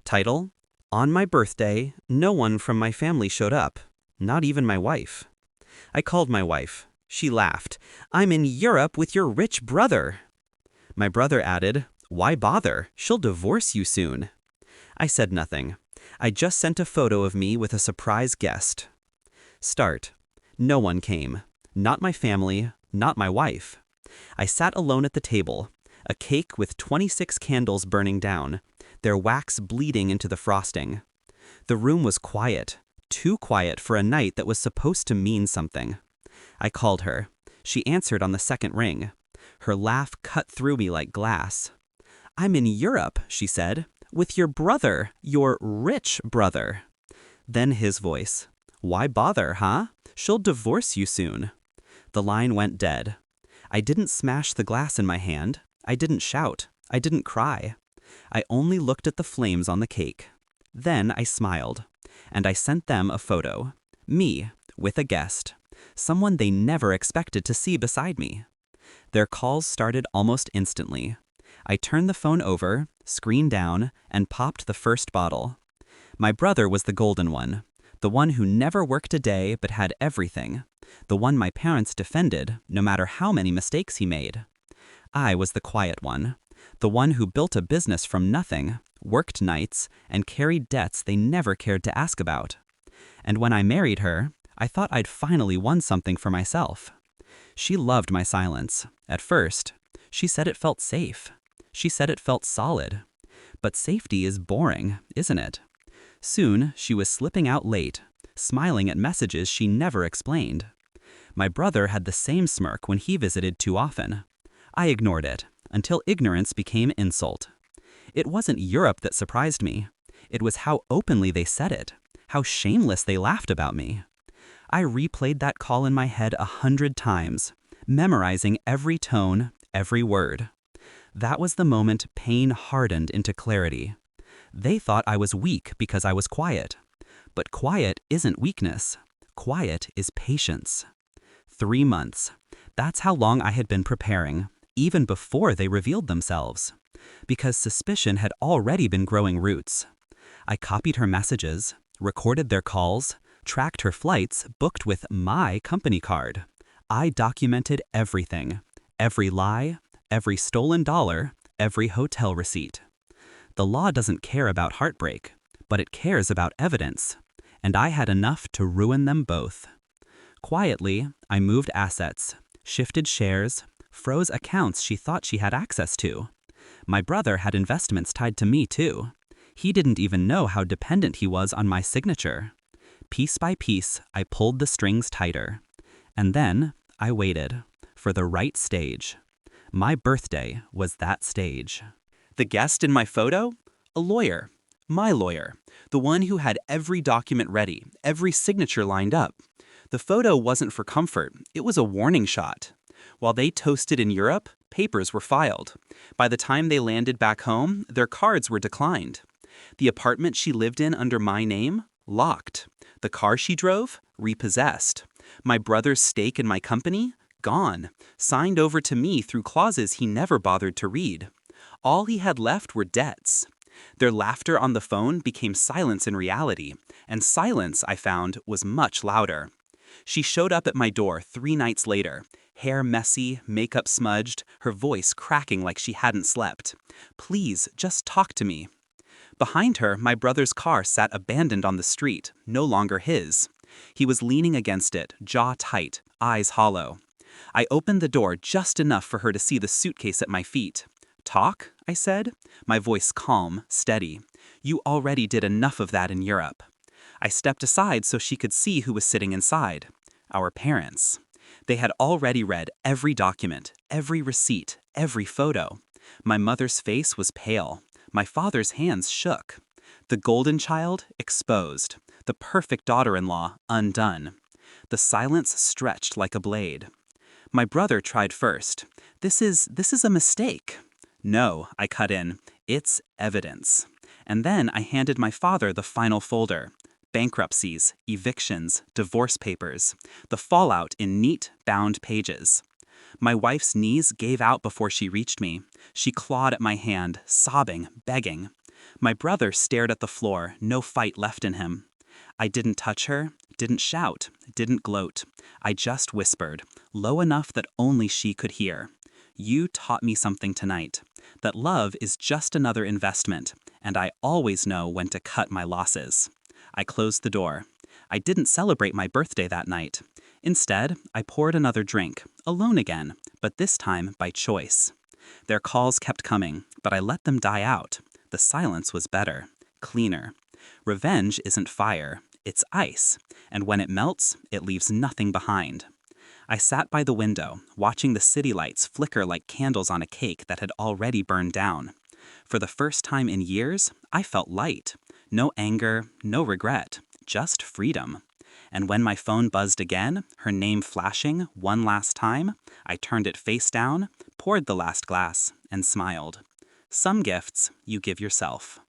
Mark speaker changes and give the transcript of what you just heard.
Speaker 1: Title: On my birthday, no one from my family showed up, not even my wife. I called my wife. She laughed. "I'm in Europe with your rich brother." My brother added, "Why bother? She'll divorce you soon." I said nothing. I just sent a photo of me with a surprise guest. Start. No one came. Not my family, not my wife. I sat alone at the table, a cake with 26 candles burning down, their wax bleeding into the frosting. The room was quiet, too quiet for a night that was supposed to mean something. I called her. She answered on the second ring. Her laugh cut through me like glass. "I'm in Europe," she said, "with your brother, your rich brother." Then his voice. "Why bother, huh? She'll divorce you soon." The line went dead. I didn't smash the glass in my hand. I didn't shout. I didn't cry. I only looked at the flames on the cake. Then I smiled, and I sent them a photo. Me, with a guest. Someone they never expected to see beside me. Their calls started almost instantly. I turned the phone over, screen down, and popped the first bottle. My brother was the golden one, the one who never worked a day but had everything, the one my parents defended no matter how many mistakes he made. I was the quiet one, the one who built a business from nothing, worked nights, and carried debts they never cared to ask about. And when I married her, I thought I'd finally won something for myself. She loved my silence. At first, she said it felt safe. She said it felt solid. But safety is boring, isn't it? Soon, she was slipping out late, smiling at messages she never explained. My brother had the same smirk when he visited too often. I ignored it, until ignorance became insult. It wasn't Europe that surprised me. It was how openly they said it, how shameless they laughed about me. I replayed that call in my head 100 times, memorizing every tone, every word. That was the moment pain hardened into clarity. They thought I was weak because I was quiet. But quiet isn't weakness. Quiet is patience. 3 months. That's how long I had been preparing, even before they revealed themselves. Because suspicion had already been growing roots. I copied her messages, recorded their calls, tracked her flights booked with my company card. I documented everything. Every lie, every stolen dollar, every hotel receipt. The law doesn't care about heartbreak, but it cares about evidence. And I had enough to ruin them both. Quietly, I moved assets, shifted shares, froze accounts she thought she had access to. My brother had investments tied to me too. He didn't even know how dependent he was on my signature. Piece by piece, I pulled the strings tighter. And then I waited for the right stage. My birthday was that stage. The guest in my photo? A lawyer. My lawyer. The one who had every document ready, every signature lined up. The photo wasn't for comfort. It was a warning shot. While they toasted in Europe, papers were filed. By the time they landed back home, their cards were declined. The apartment she lived in under my name? Locked. The car she drove? Repossessed. My brother's stake in my company? Gone. Signed over to me through clauses he never bothered to read. All he had left were debts. Their laughter on the phone became silence in reality, and silence, I found, was much louder. She showed up at my door 3 nights later, hair messy, makeup smudged, her voice cracking like she hadn't slept. "Please, just talk to me." Behind her, my brother's car sat abandoned on the street, no longer his. He was leaning against it, jaw tight, eyes hollow. I opened the door just enough for her to see the suitcase at my feet. "Talk?" I said, my voice calm, steady. "You already did enough of that in Europe." I stepped aside so she could see who was sitting inside. Our parents. They had already read every document, every receipt, every photo. My mother's face was pale. My father's hands shook. The golden child, exposed. The perfect daughter-in-law, undone. The silence stretched like a blade. My brother tried first. This is a mistake." "No," I cut in. "It's evidence." And then I handed my father the final folder. Bankruptcies, evictions, divorce papers. The fallout in neat, bound pages. My wife's knees gave out before she reached me. She clawed at my hand, sobbing, begging.
Speaker 2: My brother stared at the floor, no fight left in him. I didn't touch her, didn't shout, didn't gloat. I just whispered, low enough that only she could hear. You taught me something tonight, that love is just another investment, and I always know when to cut my losses. I closed the door. I didn't celebrate my birthday that night. Instead, I poured another drink, alone again, but this time by choice. Their calls kept coming, but I let them die out. The silence was better, cleaner. Revenge isn't fire, it's ice, and when it melts, it leaves nothing behind. I sat by the window, watching the city lights flicker like candles on a cake that had already burned down. For the first time in years, I felt light. No anger, no regret, just freedom. And when my phone buzzed again, her name flashing one last time, I turned it face down, poured the last glass, and smiled. Some gifts you give yourself.